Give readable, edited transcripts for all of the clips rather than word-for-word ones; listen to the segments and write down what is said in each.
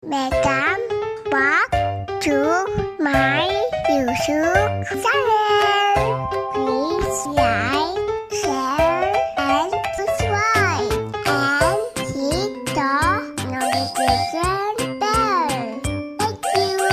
Welcome back to my YouTube channel. Please like, share, and subscribe, and hit the notification bell. Thank you.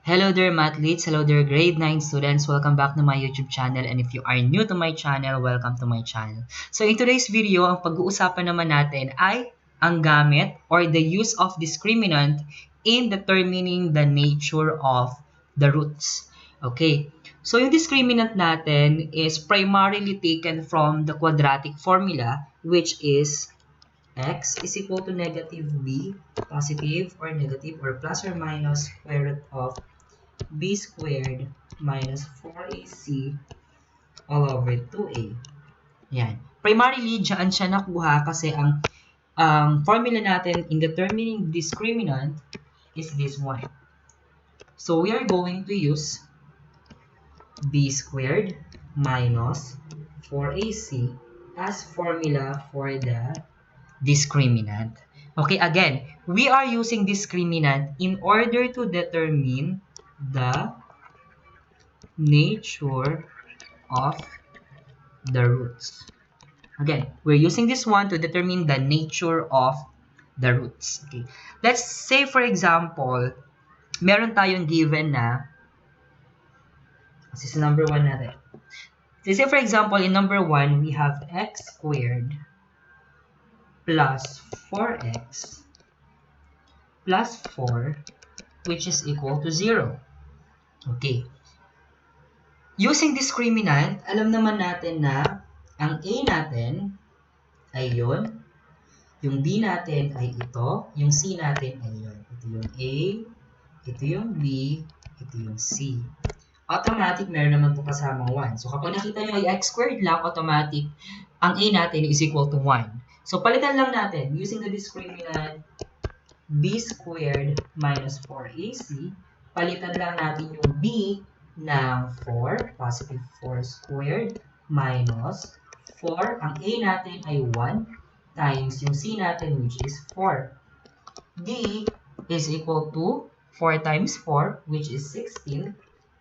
Hello there, mathletes. Hello there, grade 9 students. Welcome back to my YouTube channel. And if you are new to my channel, welcome to my channel. So in today's video, ang pag-uusapan naman natin ay ang gamit or the use of discriminant in determining the nature of the roots. Okay. So yung discriminant natin is primarily taken from the quadratic formula, which is x is equal to negative b, positive or negative or plus or minus square root of b squared minus 4ac all over 2a. Yan. Primarily, dyan siya nakuha kasi ang formula natin in determining discriminant is this one. So, we are going to use b squared minus 4ac as formula for the discriminant. Okay, again, we are using discriminant in order to determine the nature of the roots. Again, we're using this one to determine the nature of the roots. Okay. Let's say, for example, meron tayong given na, this is number 1 natin. Let's say, for example, in number 1, we have x squared plus 4x plus 4, which is equal to 0. Okay. Using discriminant, alam naman natin na ang A natin ay yun, yung B natin ay ito, yung C natin ay yun. Ito yung A, ito yung B, ito yung C. Automatic, meron naman po kasamang 1. So, kapag nakita nyo ay x squared lang, automatic, ang A natin is equal to 1. So, palitan lang natin, using the discriminant, b squared minus 4ac, palitan lang natin yung b ng 4, positive 4 squared, minus 4. Ang a natin ay 1, times yung c natin, which is 4. d is equal to 4 times 4, which is 16,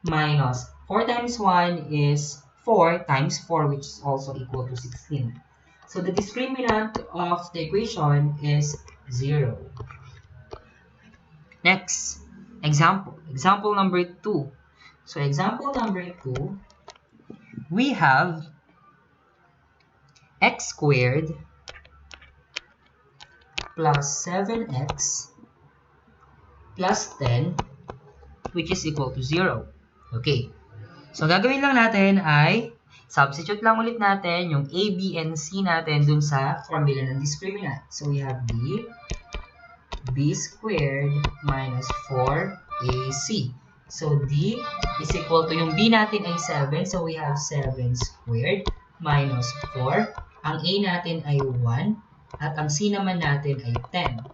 minus 4 times 1 is 4 times 4, which is also equal to 16. So, the discriminant of the equation is 0. Next, example. Example number 2. So, example number 2, we have x squared plus 7x plus 10, which is equal to 0. Okay. So, gagawin lang natin ay substitute lang ulit natin yung A, B, and C natin dun sa formula ng discriminant. So, we have b squared minus 4ac. So, d is equal to yung b natin ay 7. So, we have 7 squared minus 4. Ang a natin ay 1. At ang c naman natin ay 10.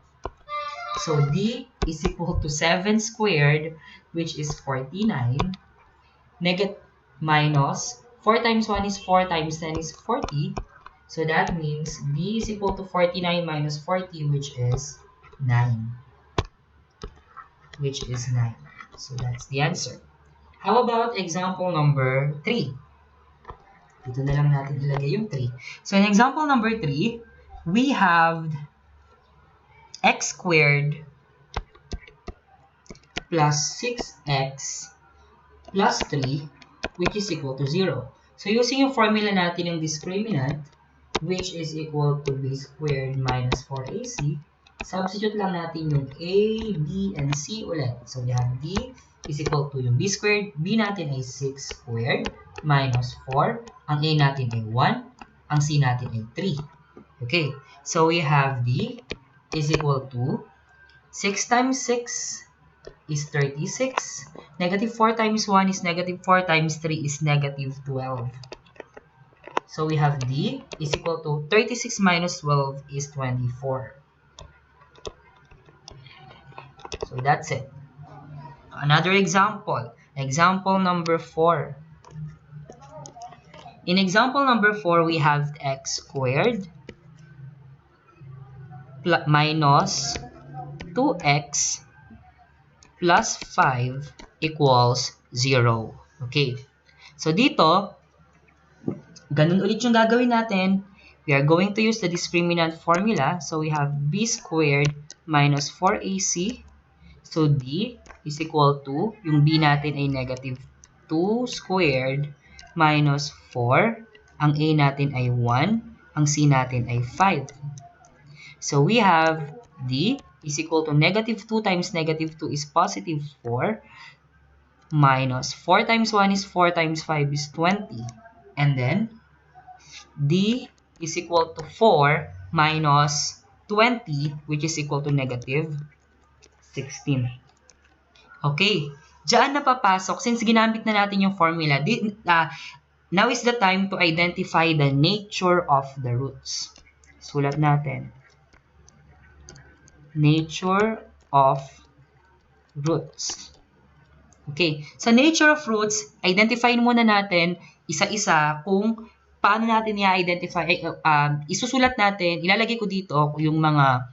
So, d is equal to 7 squared, which is 49. Minus 4 times 1 is 4 times 10 is 40. So, that means d is equal to 49 minus 40, which is 9. Which is 9. So, that's the answer. How about example number 3? Dito na lang natin ilagay yung 3. So, in example number 3, we have x squared plus 6x plus 3, which is equal to 0. So, using yung formula natin ng discriminant, which is equal to b squared minus 4ac, substitute lang natin yung a, b, and c ulit. So, we have d is equal to yung b squared, b natin ay 6 squared, minus 4, ang a natin ay 1, ang c natin ay 3. Okay, so we have d is equal to 6 times 6 is 36. Negative 4 times 1 is negative 4 times 3 is negative 12. So, we have d is equal to 36 minus 12 is 24. So, that's it. Another example. Example number 4. In example number 4, we have x squared minus 2x plus 5 equals 0. Okay. So dito, ganun ulit yung gagawin natin. We are going to use the discriminant formula. So we have b squared minus 4ac. So d is equal to, yung b natin ay negative 2 squared minus 4. Ang a natin ay 1. Ang c natin ay 5. So we have d is equal to negative 2 times negative 2 is positive 4. Minus 4 times 1 is 4 times 5 is 20. And then, d is equal to 4 minus 20, which is equal to negative 16. Okay. Diyan na papasok, since ginamit na natin yung formula, now is the time to identify the nature of the roots. Sulat natin. Nature of roots. Okay. Sa nature of roots, identify muna natin isa-isa kung paano natin i-identify. Isusulat natin, ilalagay ko dito yung mga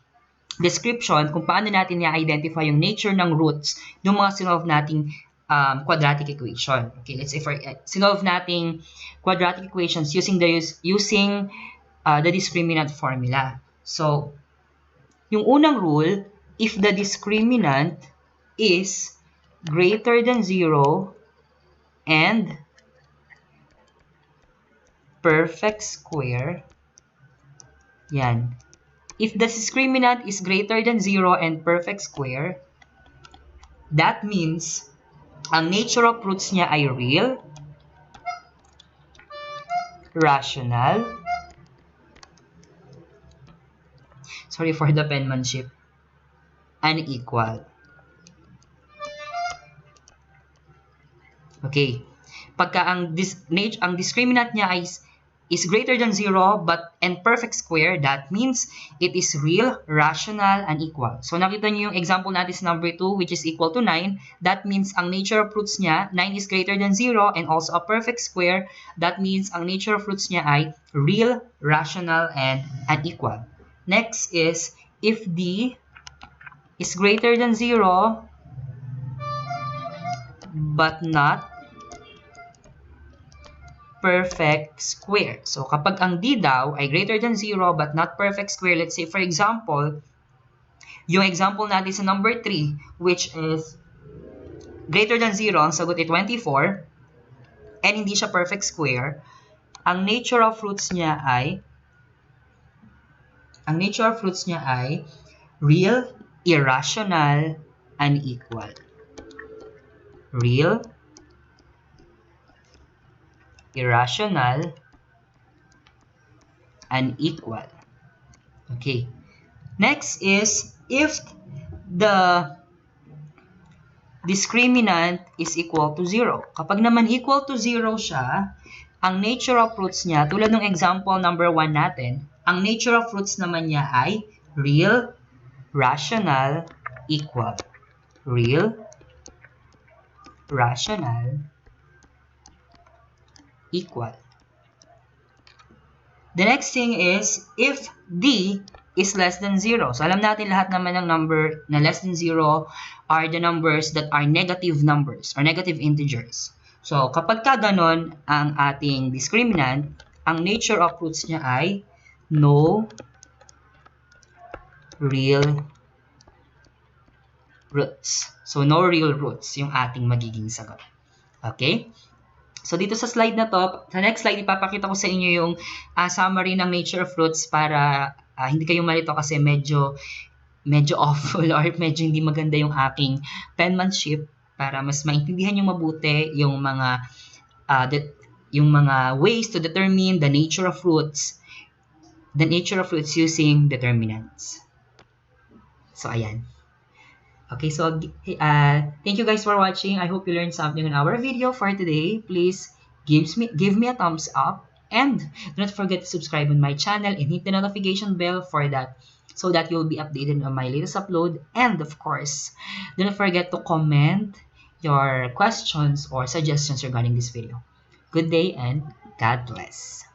description kung paano natin i-identify yung nature ng roots ng mga sinolve nating quadratic equation. Okay, let's say for sinolve nating quadratic equations using the discriminant formula. So, yung unang rule, if the discriminant is greater than 0 and perfect square, yan. If the discriminant is greater than 0 and perfect square, that means ang nature of roots niya ay real, rational, sorry for the penmanship, and equal. Okay. Pagka ang discriminant niya is greater than 0 and perfect square, that means it is real, rational, and equal. So nakita niyo yung example natin sa number 2, which is equal to 9. That means ang nature of roots niya, 9 is greater than 0 and also a perfect square. That means ang nature of roots niya ay real, rational, and equal. Next is if d is greater than 0 but not perfect square. So, kapag ang d daw ay greater than 0 but not perfect square, let's say for example, yung example natin sa number 3, which is greater than 0, ang sagot ay 24, and hindi siya perfect square, ang nature of roots niya ay real, irrational, and equal. Real, irrational, and equal. Okay. Next is if the discriminant is equal to 0. Kapag naman equal to 0 siya, ang nature of roots niya, tulad ng example number 1 natin, ang nature of roots naman niya ay real, rational, equal. Real, rational, equal. The next thing is if d is less than 0. So alam natin lahat naman ng number na less than 0 are the numbers that are negative numbers or negative integers. So kapag ka ganon ang ating discriminant, ang nature of roots niya ay no real roots. So no real roots yung ating magiging sagot. Okay? So, dito sa slide na to, sa next slide, ipapakita ko sa inyo yung summary ng nature of roots para hindi kayo malito kasi medyo awful or medyo hindi maganda yung aking penmanship para mas maintindihan nyo mabuti yung mga ways to determine the nature of roots using determinants. So, ayan. Okay, so thank you guys for watching. I hope you learned something on our video for today. Please give me a thumbs up and do not forget to subscribe on my channel and hit the notification bell for that so that you'll be updated on my latest upload. And of course, do not forget to comment your questions or suggestions regarding this video. Good day and God bless.